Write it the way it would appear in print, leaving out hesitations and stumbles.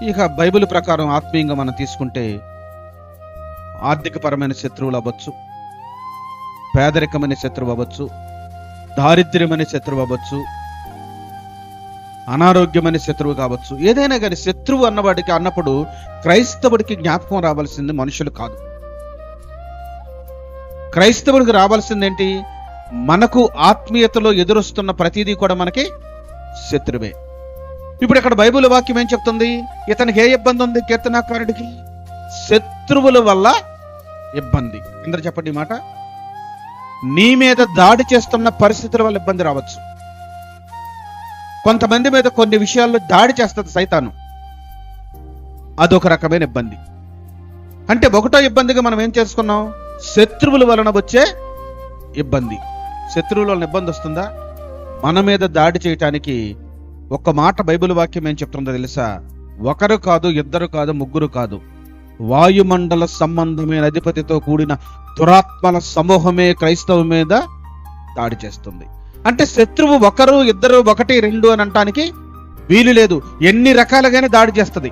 ఇక బైబిల్ ప్రకారం ఆత్మీయంగా మనం తీసుకుంటే ఆర్థికపరమైన శత్రువులు అవ్వచ్చు, పేదరికమైన శత్రువు అవ్వచ్చు, దారిద్ర్యమైన శత్రువు అవ్వచ్చు, అనారోగ్యమైన శత్రువు కావచ్చు. ఏదైనా కానీ శత్రువు అన్నప్పుడు క్రైస్తవుడికి జ్ఞాపకం రావాల్సింది మనుషులు కాదు. క్రైస్తవుడికి రావాల్సింది ఏంటి? మనకు ఆత్మీయతలో ఎదురొస్తున్న ప్రతిదీ కూడా మనకి శత్రువే. ఇప్పుడు ఇక్కడ బైబిల్ వాక్యం ఏం చెప్తుంది? ఇతనికి ఏ ఇబ్బంది ఉంది? కీర్తనాకారుడికి శత్రువుల వల్ల ఇబ్బంది. అందరూ చెప్పండి ఈ మాట. నీ మీద దాడి చేస్తున్న పరిస్థితుల వల్ల ఇబ్బంది రావచ్చు. కొంతమంది మీద కొన్ని విషయాల్లో దాడి చేస్తుంది సైతాను, అదొక రకమైన ఇబ్బంది. అంటే ఒకటో ఇబ్బందిగా మనం ఏం చేసుకున్నాం? శత్రువుల వలన వచ్చే ఇబ్బంది. శత్రువుల వలన ఇబ్బంది వస్తుందా? మన మీద దాడి చేయటానికి ఒక్క మాట బైబిల్ వాక్యం ఏం చెప్తుందో తెలుసా? ఒకరు కాదు, ఇద్దరు కాదు, ముగ్గురు కాదు, వాయుమండల సంబంధమైన అధిపతితో కూడిన దురాత్మల సమూహమే క్రైస్తవ మీద దాడి చేస్తుంది. అంటే శత్రువు ఒకరు, ఇద్దరు, ఒకటి, రెండు అని అనటానికి వీలు లేదు. ఎన్ని రకాలుగానే దాడి చేస్తుంది.